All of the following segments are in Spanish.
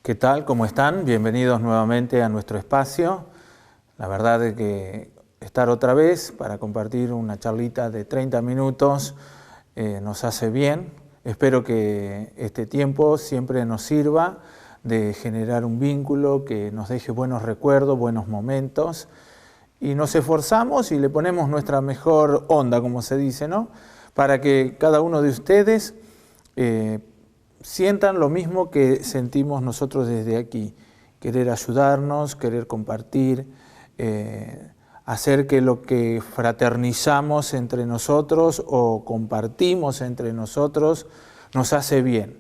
¿Qué tal? ¿Cómo están? Bienvenidos nuevamente a nuestro espacio. La verdad es que estar otra vez para compartir una charlita de 30 minutos nos hace bien. Espero que este tiempo siempre nos sirva de generar un vínculo que nos deje buenos recuerdos, buenos momentos. Y nos esforzamos y le ponemos nuestra mejor onda, como se dice, ¿no? Para que cada uno de ustedes sientan lo mismo que sentimos nosotros desde aquí, querer ayudarnos, querer compartir, hacer que lo que fraternizamos entre nosotros o compartimos entre nosotros nos hace bien,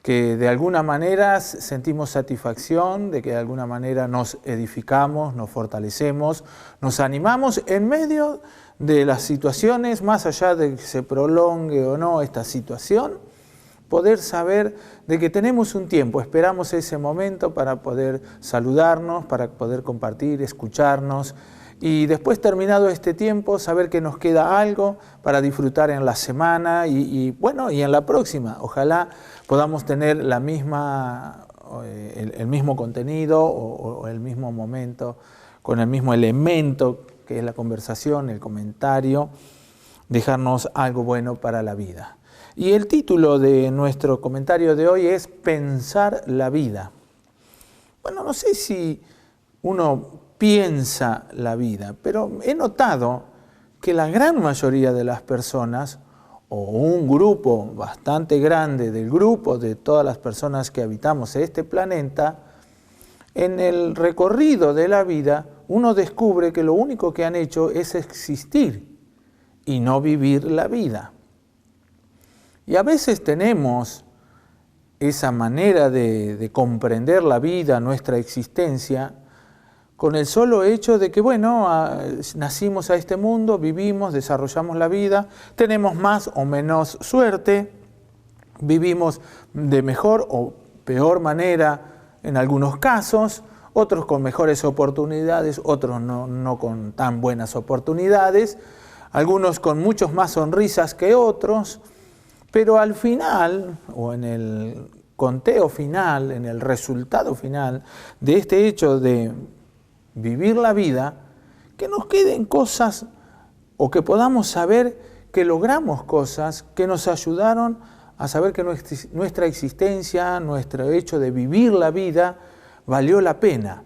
que de alguna manera sentimos satisfacción, de que de alguna manera nos edificamos, nos fortalecemos, nos animamos en medio de las situaciones, más allá de que se prolongue o no esta situación, poder saber de que tenemos un tiempo, esperamos ese momento para poder saludarnos, para poder compartir, escucharnos y después terminado este tiempo saber que nos queda algo para disfrutar en la semana y en la próxima. Ojalá podamos tener la misma, el mismo contenido o el mismo momento, con el mismo elemento que es la conversación, el comentario, dejarnos algo bueno para la vida. Y el título de nuestro comentario de hoy es Pensar la vida. Bueno, no sé si uno piensa la vida, pero he notado que la gran mayoría de las personas, o un grupo bastante grande del grupo de todas las personas que habitamos este planeta, en el recorrido de la vida uno descubre que lo único que han hecho es existir y no vivir la vida. Y a veces tenemos esa manera de comprender la vida, nuestra existencia, con el solo hecho de que, nacimos a este mundo, vivimos, desarrollamos la vida, tenemos más o menos suerte, vivimos de mejor o peor manera en algunos casos, otros con mejores oportunidades, otros no con tan buenas oportunidades, algunos con muchos más sonrisas que otros. Pero al final, o en el conteo final, en el resultado final de este hecho de vivir la vida, que nos queden cosas o que podamos saber que logramos cosas que nos ayudaron a saber que nuestra existencia, nuestro hecho de vivir la vida, valió la pena.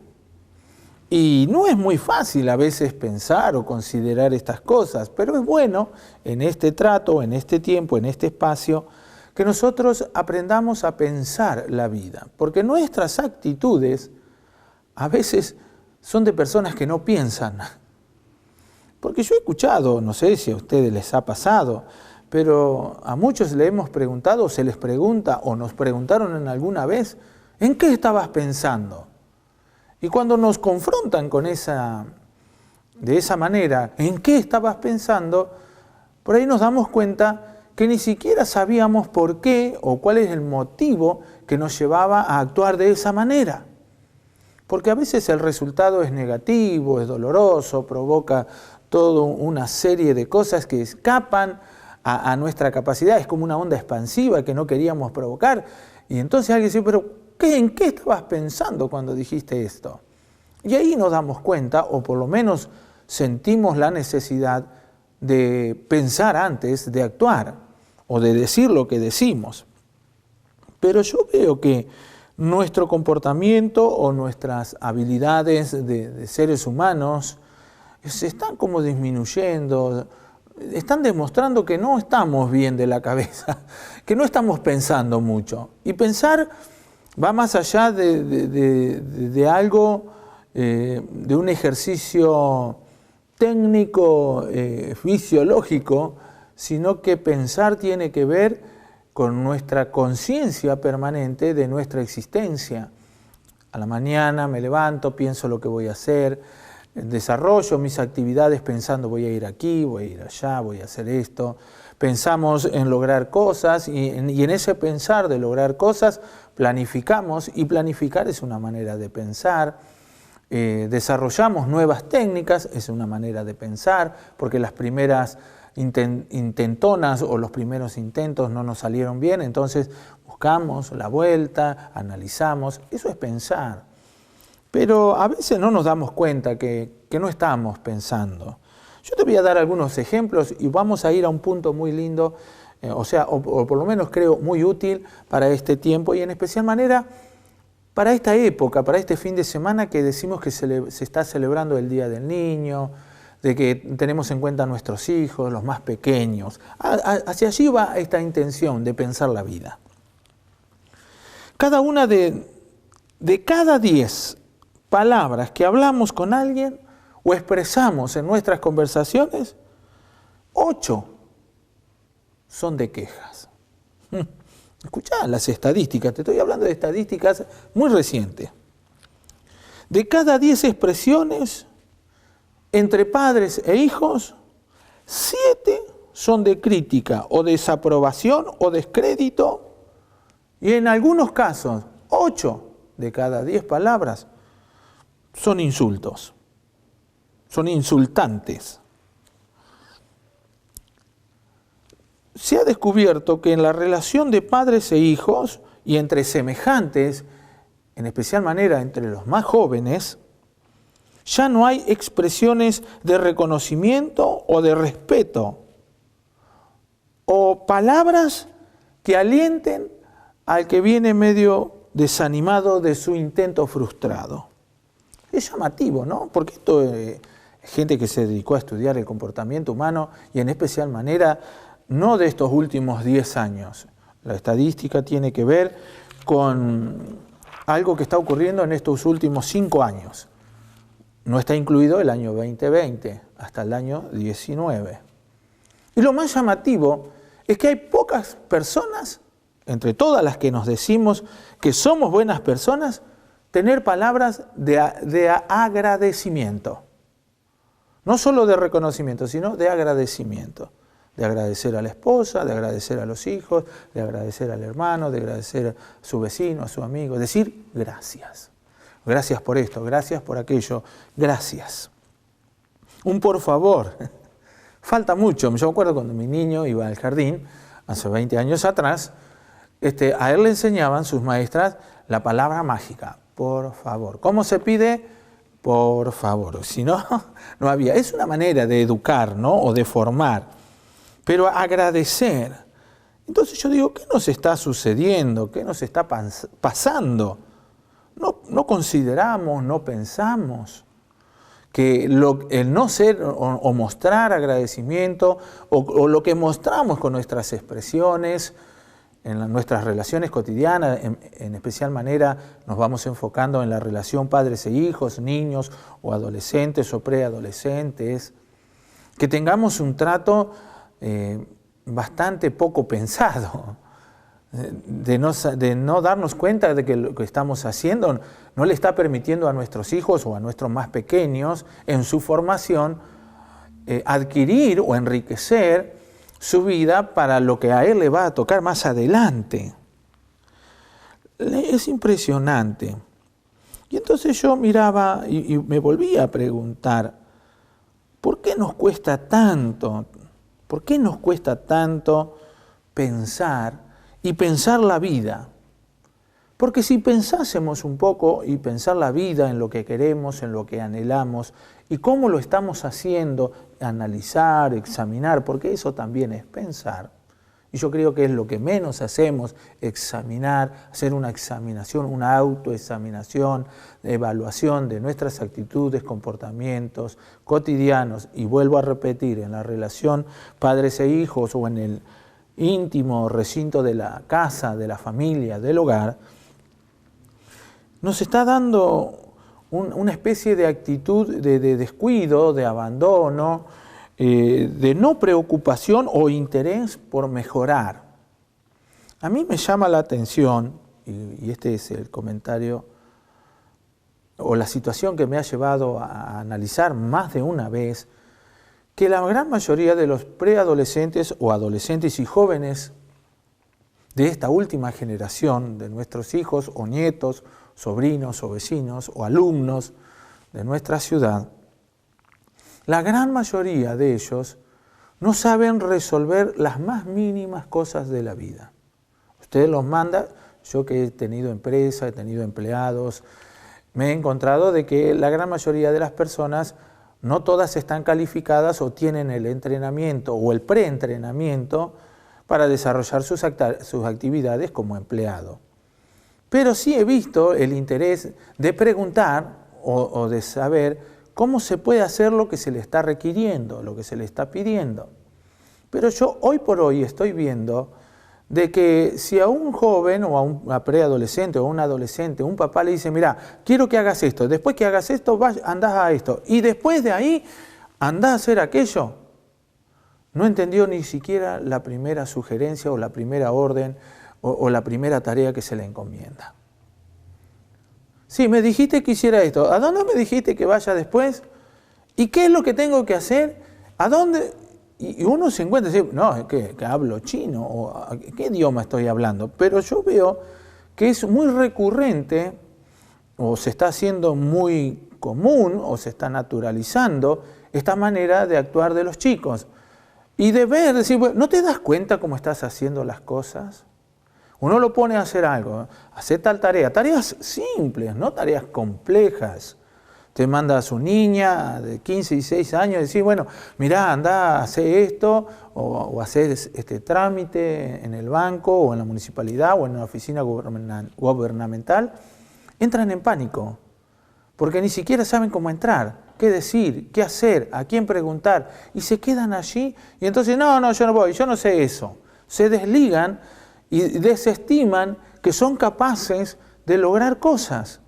Y no es muy fácil a veces pensar o considerar estas cosas, pero es bueno en este trato, en este tiempo, en este espacio, que nosotros aprendamos a pensar la vida, porque nuestras actitudes a veces son de personas que no piensan. Porque yo he escuchado, no sé si a ustedes les ha pasado, pero a muchos le hemos preguntado, o se les pregunta, o nos preguntaron en alguna vez, ¿en qué estabas pensando? Y cuando nos confrontan con de esa manera, ¿en qué estabas pensando? Por ahí nos damos cuenta que ni siquiera sabíamos por qué o cuál es el motivo que nos llevaba a actuar de esa manera. Porque a veces el resultado es negativo, es doloroso, provoca toda una serie de cosas que escapan a nuestra capacidad. Es como una onda expansiva que no queríamos provocar. Y entonces alguien dice, pero ¿en qué estabas pensando cuando dijiste esto? Y ahí nos damos cuenta, o por lo menos sentimos la necesidad de pensar antes de actuar, o de decir lo que decimos. Pero yo veo que nuestro comportamiento o nuestras habilidades de seres humanos se están como disminuyendo, están demostrando que no estamos bien de la cabeza, que no estamos pensando mucho. Y pensar va más allá de algo, de un ejercicio técnico, fisiológico, sino que pensar tiene que ver con nuestra conciencia permanente de nuestra existencia. A la mañana me levanto, pienso lo que voy a hacer, desarrollo mis actividades pensando voy a ir aquí, voy a ir allá, voy a hacer esto. Pensamos en lograr cosas y en ese pensar de lograr cosas planificamos, y planificar es una manera de pensar. Desarrollamos nuevas técnicas, es una manera de pensar, porque las primeras intentonas o los primeros intentos no nos salieron bien, entonces buscamos la vuelta, analizamos, eso es pensar. Pero a veces no nos damos cuenta que no estamos pensando. Yo te voy a dar algunos ejemplos y vamos a ir a un punto muy lindo, o por lo menos creo muy útil para este tiempo y en especial manera para esta época, para este fin de semana que decimos que se está celebrando el Día del Niño, de que tenemos en cuenta a nuestros hijos, los más pequeños. Hacia allí va esta intención de pensar la vida. Cada una de cada 10 palabras que hablamos con alguien o expresamos en nuestras conversaciones, 8 son de quejas. Escuchá las estadísticas, te estoy hablando de estadísticas muy recientes. De cada 10 expresiones entre padres e hijos, 7 son de crítica o desaprobación o descrédito, y en algunos casos, 8 de cada 10 palabras son insultos, son insultantes. Se ha descubierto que en la relación de padres e hijos y entre semejantes, en especial manera entre los más jóvenes, ya no hay expresiones de reconocimiento o de respeto o palabras que alienten al que viene medio desanimado de su intento frustrado. Es llamativo, ¿no? Porque esto es gente que se dedicó a estudiar el comportamiento humano y en especial manera no de estos últimos 10 años. La estadística tiene que ver con algo que está ocurriendo en estos últimos 5 años. No está incluido el año 2020, hasta el año 19. Y lo más llamativo es que hay pocas personas, entre todas las que nos decimos que somos buenas personas, tener palabras de agradecimiento. No solo de reconocimiento, sino de agradecimiento. De agradecer a la esposa, de agradecer a los hijos, de agradecer al hermano, de agradecer a su vecino, a su amigo. Decir gracias. Gracias por esto, gracias por aquello, gracias. Un por favor. Falta mucho. Yo me acuerdo cuando mi niño iba al jardín, hace 20 años atrás, a él le enseñaban sus maestras la palabra mágica, por favor. ¿Cómo se pide? Por favor. Si no, no había. Es una manera de educar, ¿no? O de formar. Pero agradecer. Entonces yo digo, ¿qué nos está sucediendo? ¿Qué nos está pasando? No consideramos, no pensamos que el no ser o mostrar agradecimiento o lo que mostramos con nuestras expresiones en nuestras relaciones cotidianas, en especial manera nos vamos enfocando en la relación padres e hijos, niños o adolescentes o preadolescentes, que tengamos un trato bastante poco pensado. De no darnos cuenta de que lo que estamos haciendo no le está permitiendo a nuestros hijos o a nuestros más pequeños en su formación adquirir o enriquecer su vida para lo que a él le va a tocar más adelante. Es impresionante. Y entonces yo miraba y me volvía a preguntar, ¿por qué nos cuesta tanto? ¿Por qué nos cuesta tanto pensar y pensar la vida? Porque si pensásemos un poco y pensar la vida en lo que queremos, en lo que anhelamos y cómo lo estamos haciendo, analizar, examinar, porque eso también es pensar. Y yo creo que es lo que menos hacemos, examinar, hacer una examinación, una autoexaminación, evaluación de nuestras actitudes, comportamientos cotidianos. Y vuelvo a repetir, en la relación padres e hijos o en el íntimo recinto de la casa, de la familia, del hogar, nos está dando una especie de actitud de descuido, de abandono, de no preocupación o interés por mejorar. A mí me llama la atención, y este es el comentario o la situación que me ha llevado a analizar más de una vez, que la gran mayoría de los preadolescentes o adolescentes y jóvenes de esta última generación, de nuestros hijos o nietos, sobrinos o vecinos o alumnos de nuestra ciudad, la gran mayoría de ellos no saben resolver las más mínimas cosas de la vida. Usted los manda, yo que he tenido empresa, he tenido empleados, me he encontrado de que la gran mayoría de las personas, no todas están calificadas o tienen el entrenamiento o el preentrenamiento para desarrollar sus actividades como empleado. Pero sí he visto el interés de preguntar o de saber cómo se puede hacer lo que se le está requiriendo, lo que se le está pidiendo. Pero yo hoy por hoy estoy viendo de que si a un joven o a un preadolescente o a un adolescente, un papá le dice, mira, quiero que hagas esto, después que hagas esto, andás a esto, y después de ahí andás a hacer aquello, no entendió ni siquiera la primera sugerencia o la primera orden o la primera tarea que se le encomienda. Sí, me dijiste que hiciera esto, ¿a dónde me dijiste que vaya después? ¿Y qué es lo que tengo que hacer? ¿A dónde? Y uno se encuentra y dice, no, que hablo chino, o ¿qué idioma estoy hablando? Pero yo veo que es muy recurrente, o se está haciendo muy común, o se está naturalizando esta manera de actuar de los chicos. Y de ver, decir, bueno, ¿no te das cuenta cómo estás haciendo las cosas? Uno lo pone a hacer algo, hacer tal tarea, tareas simples, no tareas complejas. Te manda a su niña de 15 y 16 años y decís, bueno, mirá, andá, hacé esto, o hacé este trámite en el banco, o en la municipalidad, o en una oficina gubernamental. Entran en pánico, porque ni siquiera saben cómo entrar, qué decir, qué hacer, a quién preguntar, y se quedan allí, y entonces, no, yo no voy, yo no sé eso. Se desligan y desestiman que son capaces de lograr cosas.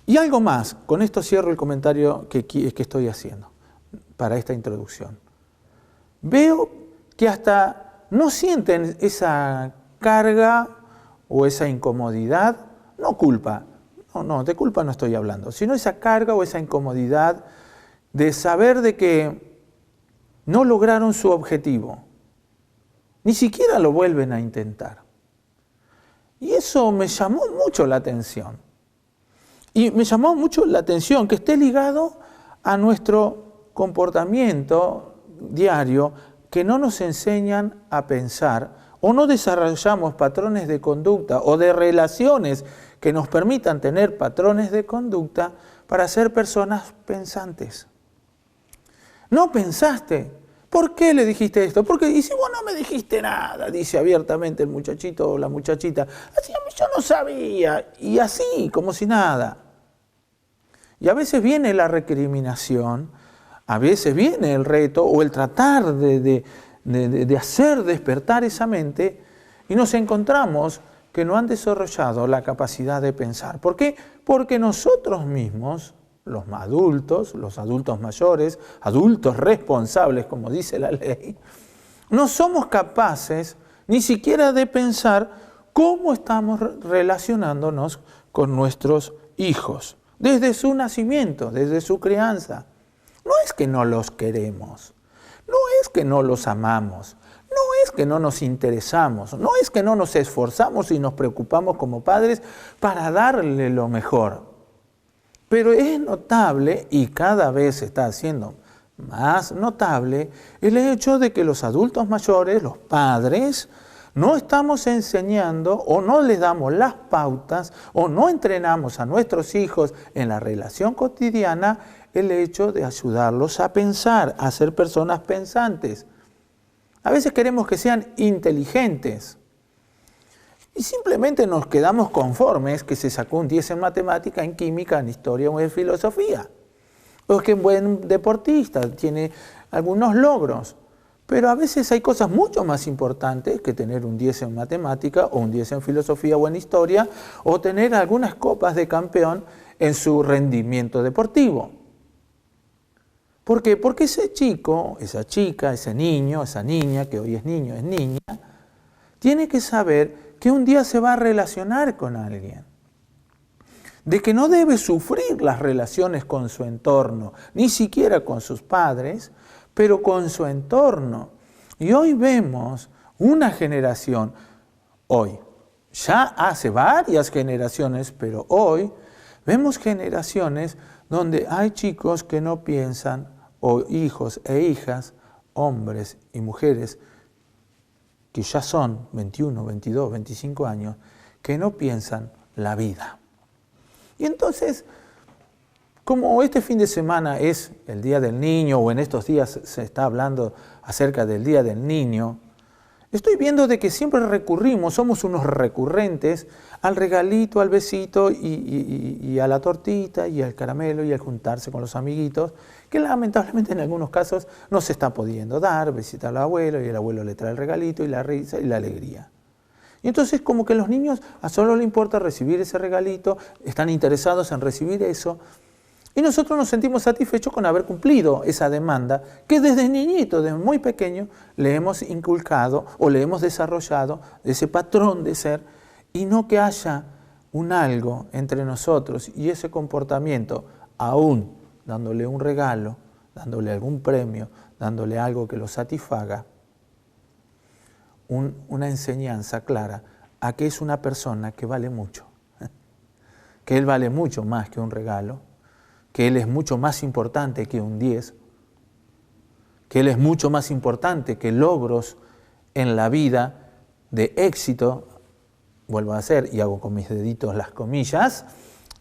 Y algo más, con esto cierro el comentario que estoy haciendo para esta introducción. Veo que hasta no sienten esa carga o esa incomodidad, no culpa, no, de culpa no estoy hablando, sino esa carga o esa incomodidad de saber de que no lograron su objetivo, ni siquiera lo vuelven a intentar. Y eso me llamó mucho la atención. Y me llamó mucho la atención que esté ligado a nuestro comportamiento diario, que no nos enseñan a pensar o no desarrollamos patrones de conducta o de relaciones que nos permitan tener patrones de conducta para ser personas pensantes. No pensaste. ¿Por qué le dijiste esto? Porque, y si vos no me dijiste nada, dice abiertamente el muchachito o la muchachita, así yo no sabía, y así, como si nada. Y a veces viene la recriminación, a veces viene el reto o el tratar de hacer despertar esa mente y nos encontramos que no han desarrollado la capacidad de pensar. ¿Por qué? Porque nosotros mismos, los adultos mayores, adultos responsables, como dice la ley, no somos capaces ni siquiera de pensar cómo estamos relacionándonos con nuestros hijos. Desde su nacimiento, desde su crianza. No es que no los queremos, no es que no los amamos, no es que no nos interesamos, no es que no nos esforzamos y nos preocupamos como padres para darle lo mejor. Pero es notable, y cada vez se está haciendo más notable, el hecho de que los adultos mayores, los padres, no estamos enseñando o no les damos las pautas o no entrenamos a nuestros hijos en la relación cotidiana el hecho de ayudarlos a pensar, a ser personas pensantes. A veces queremos que sean inteligentes y simplemente nos quedamos conformes que se sacó un 10 en matemática, en química, en historia o en filosofía. O que es buen deportista, tiene algunos logros. Pero a veces hay cosas mucho más importantes que tener un 10 en matemática o un 10 en filosofía o en historia o tener algunas copas de campeón en su rendimiento deportivo. ¿Por qué? Porque ese chico, esa chica, ese niño, esa niña, que hoy es niño, es niña, tiene que saber que un día se va a relacionar con alguien. De que no debe sufrir las relaciones con su entorno, ni siquiera con sus padres, pero con su entorno. Y hoy vemos una generación, ya hace varias generaciones, pero hoy vemos generaciones donde hay chicos que no piensan, o hijos e hijas, hombres y mujeres que ya son 21, 22, 25 años, que no piensan la vida. Y entonces, como este fin de semana es el Día del Niño, o en estos días se está hablando acerca del Día del Niño, estoy viendo de que siempre recurrimos, somos unos recurrentes al regalito, al besito y a la tortita y al caramelo y al juntarse con los amiguitos, que lamentablemente en algunos casos no se está pudiendo dar, visitar al abuelo y el abuelo le trae el regalito y la risa y la alegría. Y entonces como que los niños a solo les importa recibir ese regalito, están interesados en recibir eso, y nosotros nos sentimos satisfechos con haber cumplido esa demanda que desde niñito, desde muy pequeño, le hemos inculcado o le hemos desarrollado ese patrón de ser, y no que haya un algo entre nosotros y ese comportamiento, aún dándole un regalo, dándole algún premio, dándole algo que lo satisfaga, una enseñanza clara a que es una persona que vale mucho, que él vale mucho más que un regalo, que él es mucho más importante que un 10, que él es mucho más importante que logros en la vida de éxito, vuelvo a hacer, y hago con mis deditos las comillas,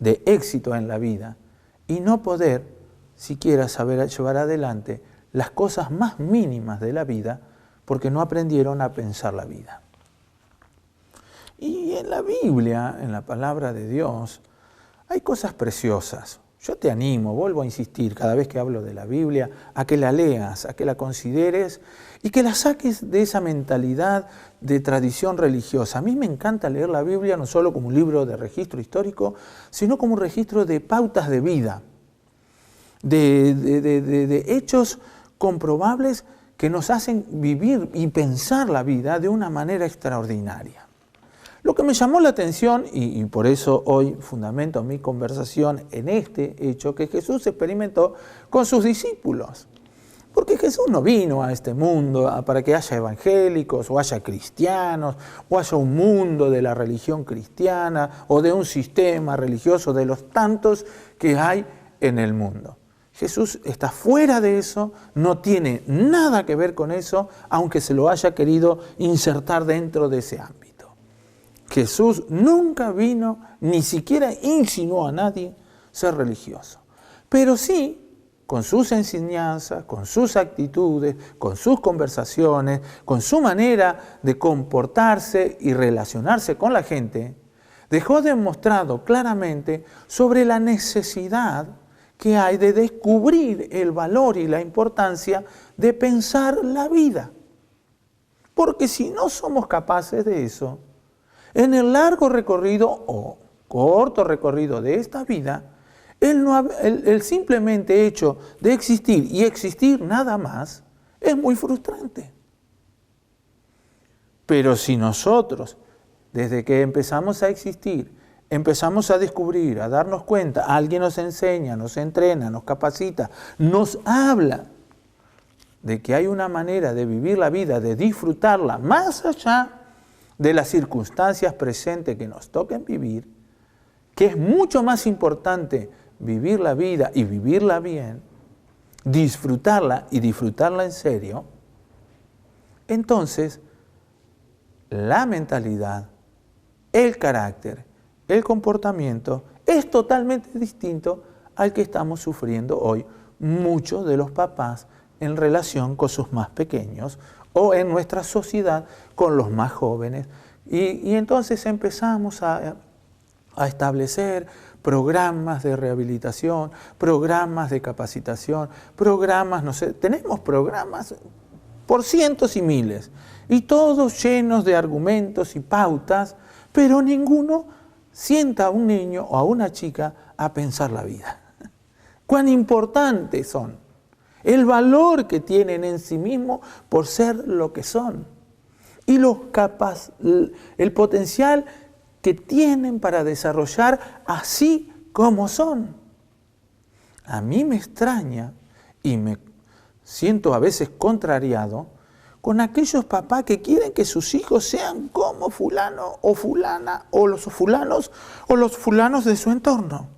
de éxito en la vida, y no poder siquiera saber llevar adelante las cosas más mínimas de la vida, porque no aprendieron a pensar la vida. Y en la Biblia, en la palabra de Dios, hay cosas preciosas. Yo te animo, vuelvo a insistir cada vez que hablo de la Biblia, a que la leas, a que la consideres y que la saques de esa mentalidad de tradición religiosa. A mí me encanta leer la Biblia no solo como un libro de registro histórico, sino como un registro de pautas de vida, de hechos comprobables que nos hacen vivir y pensar la vida de una manera extraordinaria. Lo que me llamó la atención, y por eso hoy fundamento mi conversación en este hecho que Jesús experimentó con sus discípulos. Porque Jesús no vino a este mundo para que haya evangélicos, o haya cristianos, o haya un mundo de la religión cristiana, o de un sistema religioso de los tantos que hay en el mundo. Jesús está fuera de eso, no tiene nada que ver con eso, aunque se lo haya querido insertar dentro de ese ámbito. Jesús nunca vino, ni siquiera insinuó a nadie ser religioso. Pero sí, con sus enseñanzas, con sus actitudes, con sus conversaciones, con su manera de comportarse y relacionarse con la gente, dejó demostrado claramente sobre la necesidad que hay de descubrir el valor y la importancia de pensar la vida. Porque si no somos capaces de eso, en el largo recorrido o corto recorrido de esta vida, el simplemente hecho de existir y existir nada más es muy frustrante. Pero si nosotros, desde que empezamos a existir, empezamos a descubrir, a darnos cuenta, alguien nos enseña, nos entrena, nos capacita, nos habla de que hay una manera de vivir la vida, de disfrutarla más allá de las circunstancias presentes que nos toquen vivir, que es mucho más importante vivir la vida y vivirla bien, disfrutarla y disfrutarla en serio, entonces la mentalidad, el carácter, el comportamiento es totalmente distinto al que estamos sufriendo hoy muchos de los papás en relación con sus más pequeños o en nuestra sociedad con los más jóvenes. Y entonces empezamos a establecer programas de rehabilitación, programas de capacitación, programas, no sé, tenemos programas por cientos y miles, y todos llenos de argumentos y pautas, pero ninguno sienta a un niño o a una chica a pensar la vida. Cuán importantes son, el valor que tienen en sí mismos por ser lo que son, y el potencial que tienen para desarrollar así como son. A mí me extraña y me siento a veces contrariado con aquellos papás que quieren que sus hijos sean como fulano o fulana o los fulanos de su entorno.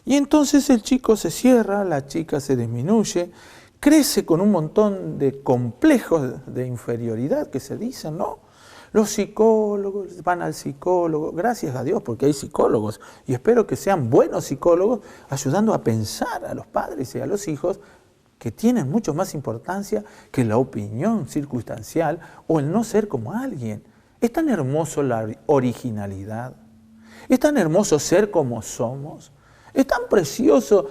Y entonces el chico se cierra, la chica se disminuye, crece con un montón de complejos de inferioridad que se dicen, ¿no? Los psicólogos van al psicólogo, gracias a Dios porque hay psicólogos, y espero que sean buenos psicólogos ayudando a pensar a los padres y a los hijos que tienen mucho más importancia que la opinión circunstancial o el no ser como alguien. Es tan hermoso la originalidad, es tan hermoso ser como somos, es tan precioso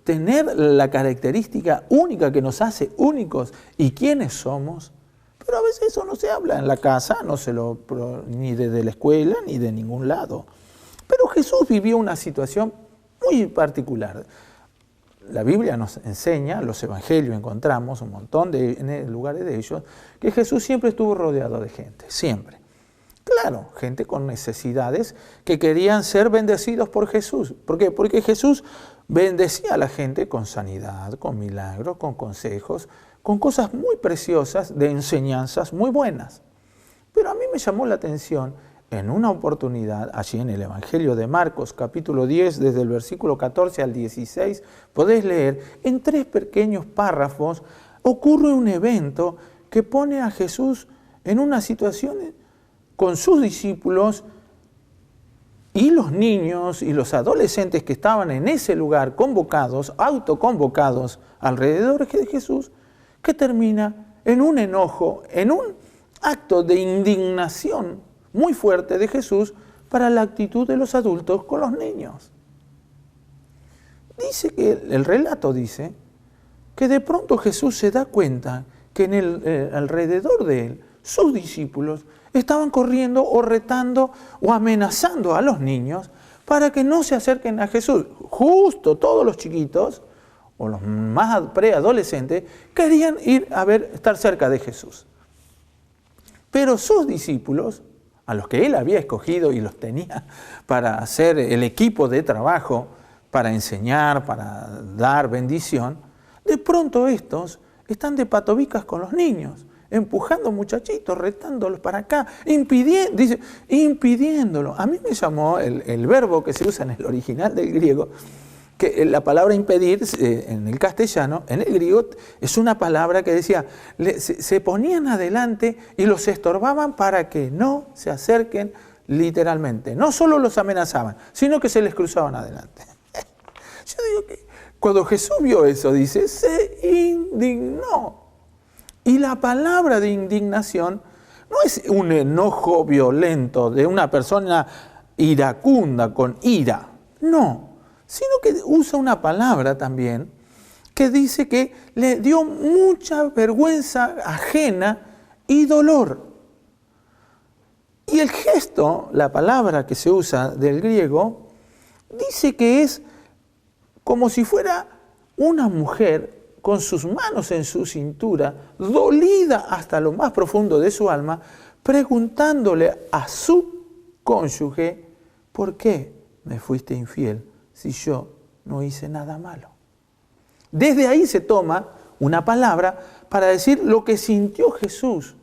tener la característica única que nos hace únicos y quiénes somos. Pero a veces eso no se habla en la casa, ni desde la escuela, ni de ningún lado. Pero Jesús vivió una situación muy particular. La Biblia nos enseña, los evangelios encontramos un montón en lugares de ellos, que Jesús siempre estuvo rodeado de gente, siempre. Claro, gente con necesidades que querían ser bendecidos por Jesús. ¿Por qué? Porque Jesús bendecía a la gente con sanidad, con milagros, con consejos, con cosas muy preciosas, de enseñanzas muy buenas. Pero a mí me llamó la atención, en una oportunidad, allí en el Evangelio de Marcos, capítulo 10, desde el versículo 14 al 16, podés leer, en 3 pequeños párrafos, ocurre un evento que pone a Jesús en una situación con sus discípulos y los niños y los adolescentes que estaban en ese lugar convocados, autoconvocados alrededor de Jesús, que termina en un enojo, en un acto de indignación muy fuerte de Jesús para la actitud de los adultos con los niños. Dice que el relato dice que de pronto Jesús se da cuenta que alrededor de él, sus discípulos estaban corriendo o retando o amenazando a los niños para que no se acerquen a Jesús. Justo todos los chiquitos o los más preadolescentes querían estar cerca de Jesús. Pero sus discípulos, a los que él había escogido y los tenía para hacer el equipo de trabajo, para enseñar, para dar bendición, de pronto estos están de patobicas con los niños, empujando muchachitos, retándolos para acá, impidiéndolo. A mí me llamó el verbo que se usa en el original del griego, que la palabra impedir en el castellano, en el griego, es una palabra que decía, se ponían adelante y los estorbaban para que no se acerquen literalmente. No solo los amenazaban, sino que se les cruzaban adelante. Yo digo que cuando Jesús vio eso, dice, se indignó. Y la palabra de indignación no es un enojo violento de una persona iracunda, con ira, no, sino que usa una palabra también que dice que le dio mucha vergüenza ajena y dolor. Y el gesto, la palabra que se usa del griego, dice que es como si fuera una mujer con sus manos en su cintura, dolida hasta lo más profundo de su alma, preguntándole a su cónyuge, ¿por qué me fuiste infiel si yo no hice nada malo? Desde ahí se toma una palabra para decir lo que sintió Jesús.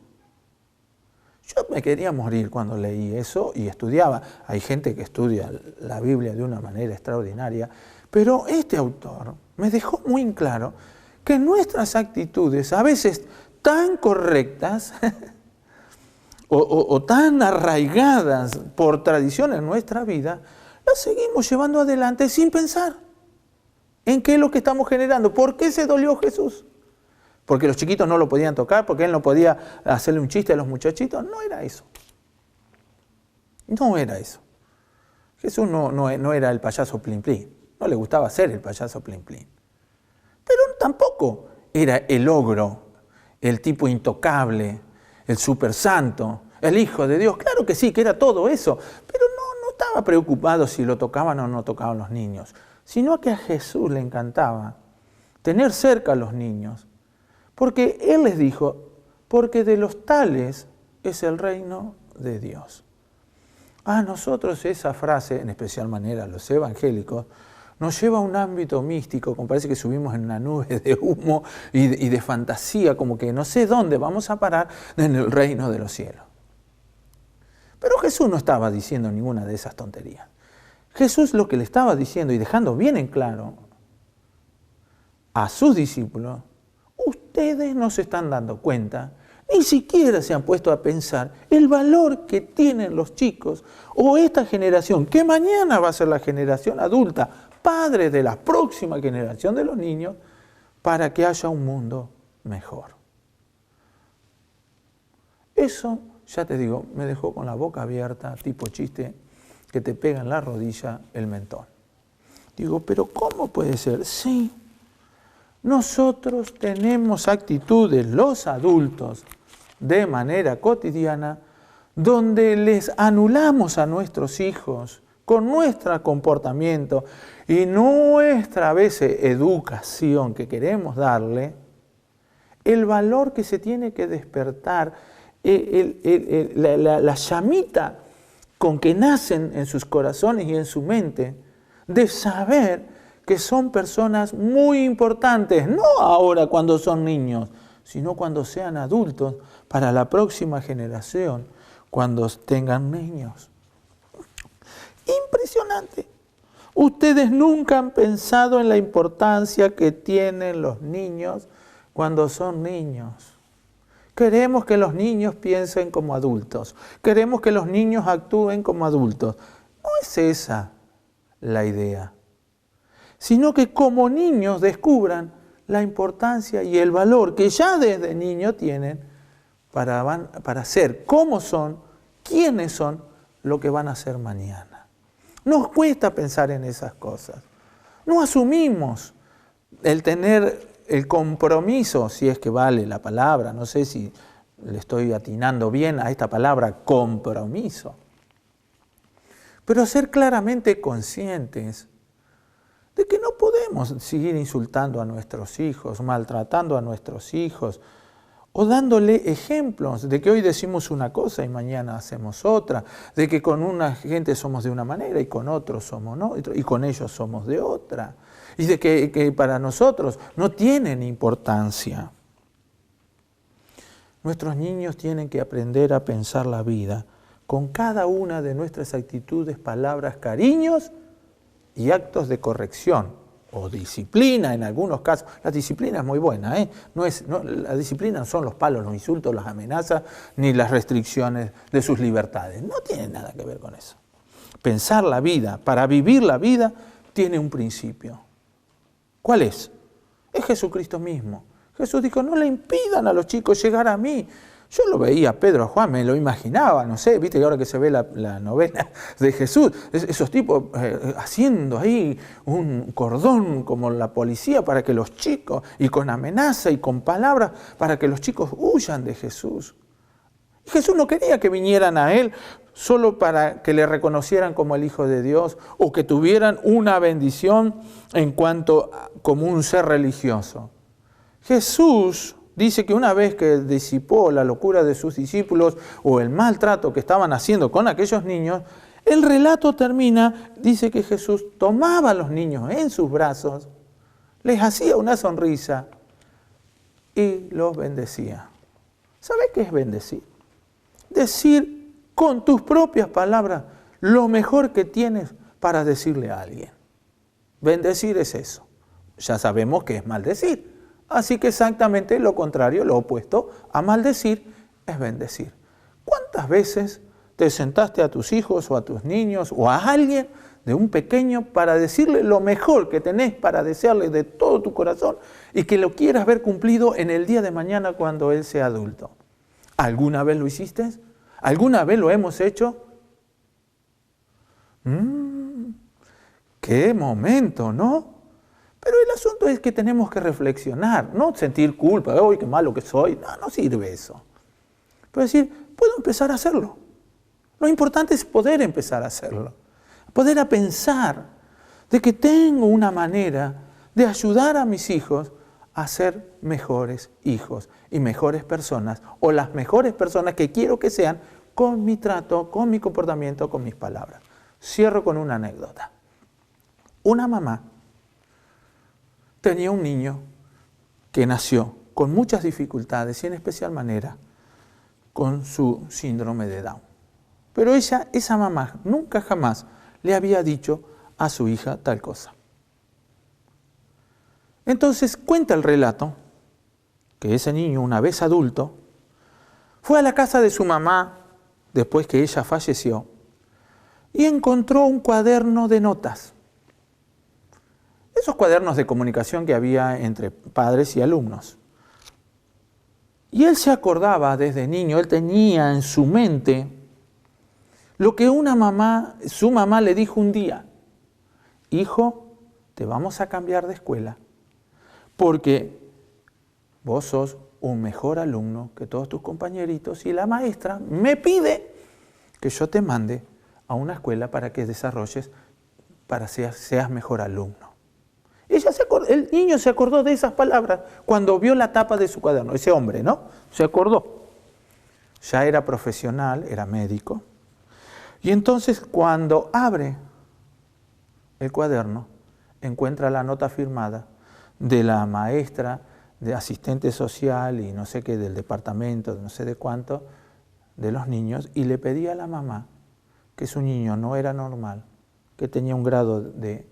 Yo me quería morir cuando leí eso y estudiaba. Hay gente que estudia la Biblia de una manera extraordinaria, pero este autor me dejó muy en claro que nuestras actitudes, a veces tan correctas o tan arraigadas por tradición en nuestra vida, las seguimos llevando adelante sin pensar en qué es lo que estamos generando. ¿Por qué se dolió Jesús? ¿Porque los chiquitos no lo podían tocar? ¿Porque él no podía hacerle un chiste a los muchachitos? No era eso. No era eso. Jesús no era el payaso Plin Plin. No le gustaba ser el payaso Plin Plin. Pero tampoco era el ogro, el tipo intocable, el super santo, el Hijo de Dios. Claro que sí, que era todo eso, pero no estaba preocupado si lo tocaban o no tocaban los niños, sino que a Jesús le encantaba tener cerca a los niños, porque Él les dijo, porque de los tales es el reino de Dios. A nosotros esa frase, en especial manera a los evangélicos, nos lleva a un ámbito místico, como parece que subimos en una nube de humo y de fantasía, como que no sé dónde vamos a parar en el reino de los cielos. Pero Jesús no estaba diciendo ninguna de esas tonterías. Jesús lo que le estaba diciendo y dejando bien en claro a sus discípulos, ustedes no se están dando cuenta, ni siquiera se han puesto a pensar el valor que tienen los chicos o esta generación, que mañana va a ser la generación adulta, padre de la próxima generación de los niños, para que haya un mundo mejor. Eso, ya te digo, me dejó con la boca abierta, tipo chiste, que te pega en la rodilla el mentón. Digo, pero ¿cómo puede ser? Sí, nosotros tenemos actitudes, los adultos, de manera cotidiana, donde les anulamos a nuestros hijos con nuestro comportamiento y nuestra a veces educación que queremos darle, el valor que se tiene que despertar, la llamita con que nacen en sus corazones y en su mente, de saber que son personas muy importantes, no ahora cuando son niños, sino cuando sean adultos, para la próxima generación, cuando tengan niños. Impresionante. Ustedes nunca han pensado en la importancia que tienen los niños cuando son niños. Queremos que los niños piensen como adultos. Queremos que los niños actúen como adultos. No es esa la idea, sino que como niños descubran la importancia y el valor que ya desde niños tienen para ser cómo son, quiénes son, lo que van a ser mañana. Nos cuesta pensar en esas cosas. No asumimos el tener el compromiso, si es que vale la palabra, no sé si le estoy atinando bien a esta palabra, compromiso. Pero ser claramente conscientes de que no podemos seguir insultando a nuestros hijos, maltratando a nuestros hijos, o dándole ejemplos de que hoy decimos una cosa y mañana hacemos otra, de que con una gente somos de una manera y con otros somos otra, y con ellos somos de otra, y de que para nosotros no tienen importancia. Nuestros niños tienen que aprender a pensar la vida con cada una de nuestras actitudes, palabras, cariños y actos de corrección o disciplina en algunos casos. La disciplina es muy buena, la disciplina no son los palos, los insultos, las amenazas, ni las restricciones de sus libertades. No tiene nada que ver con eso. Pensar la vida, para vivir la vida, tiene un principio. ¿Cuál es? Es Jesucristo mismo. Jesús dijo, no le impidan a los chicos llegar a mí. Yo lo veía a Pedro, a Juan, me lo imaginaba, no sé, viste que ahora que se ve la novena de Jesús, esos tipos haciendo ahí un cordón como la policía para que los chicos, y con amenaza y con palabras, para que los chicos huyan de Jesús. Y Jesús no quería que vinieran a Él solo para que le reconocieran como el Hijo de Dios o que tuvieran una bendición en cuanto como un ser religioso. Jesús dice que una vez que disipó la locura de sus discípulos o el maltrato que estaban haciendo con aquellos niños, el relato termina, dice que Jesús tomaba a los niños en sus brazos, les hacía una sonrisa y los bendecía. ¿Sabe qué es bendecir? Decir con tus propias palabras lo mejor que tienes para decirle a alguien. Bendecir es eso. Ya sabemos que es maldecir. Así que exactamente lo contrario, lo opuesto a maldecir, es bendecir. ¿Cuántas veces te sentaste a tus hijos o a tus niños o a alguien de un pequeño para decirle lo mejor que tenés para desearle de todo tu corazón y que lo quieras ver cumplido en el día de mañana cuando él sea adulto? ¿Alguna vez lo hiciste? ¿Alguna vez lo hemos hecho? ¡Qué momento!, ¿no? Pero el asunto es que tenemos que reflexionar, no sentir culpa, ¡ay, qué malo que soy! No sirve eso. Pero decir, puedo empezar a hacerlo. Lo importante es poder empezar a hacerlo. Poder a pensar de que tengo una manera de ayudar a mis hijos a ser mejores hijos y mejores personas, o las mejores personas que quiero que sean con mi trato, con mi comportamiento, con mis palabras. Cierro con una anécdota. Una mamá tenía un niño que nació con muchas dificultades y en especial manera con su síndrome de Down. Pero esa mamá nunca jamás le había dicho a su hija tal cosa. Entonces cuenta el relato que ese niño, una vez adulto, fue a la casa de su mamá, después que ella falleció, y encontró un cuaderno de notas. Esos cuadernos de comunicación que había entre padres y alumnos. Y él se acordaba desde niño, él tenía en su mente lo que su mamá le dijo un día: hijo, te vamos a cambiar de escuela, porque vos sos un mejor alumno que todos tus compañeritos y la maestra me pide que yo te mande a una escuela para que desarrolles, para que seas mejor alumno. El niño se acordó de esas palabras cuando vio la tapa de su cuaderno. Ese hombre, ¿no? Se acordó. Ya era profesional, era médico. Y entonces cuando abre el cuaderno, encuentra la nota firmada de la maestra, de asistente social y no sé qué, del departamento, de no sé de cuánto, de los niños, y le pedía a la mamá que su niño no era normal, que tenía un grado de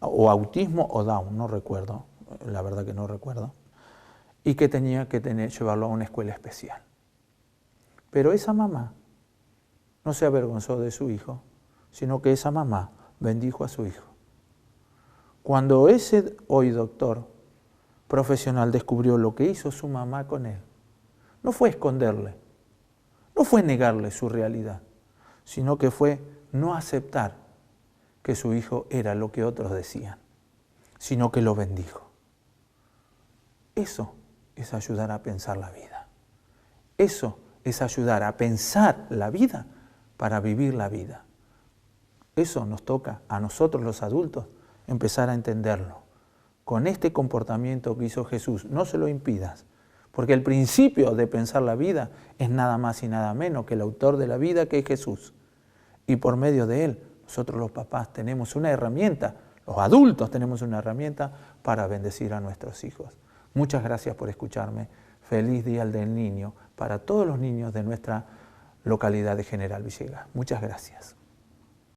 o autismo o Down, no recuerdo, la verdad que no recuerdo, y que tenía que llevarlo a una escuela especial. Pero esa mamá no se avergonzó de su hijo, sino que esa mamá bendijo a su hijo. Cuando ese hoy doctor profesional descubrió lo que hizo su mamá con él, no fue esconderle, no fue negarle su realidad, sino que fue no aceptar que su hijo era lo que otros decían, sino que lo bendijo. Eso es ayudar a pensar la vida. Eso es ayudar a pensar la vida para vivir la vida. Eso nos toca a nosotros los adultos empezar a entenderlo. Con este comportamiento que hizo Jesús, no se lo impidas, porque el principio de pensar la vida es nada más y nada menos que el autor de la vida, que es Jesús. Y por medio de él, nosotros los papás tenemos una herramienta, los adultos tenemos una herramienta para bendecir a nuestros hijos. Muchas gracias por escucharme. Feliz Día del Niño para todos los niños de nuestra localidad de General Villegas. Muchas gracias.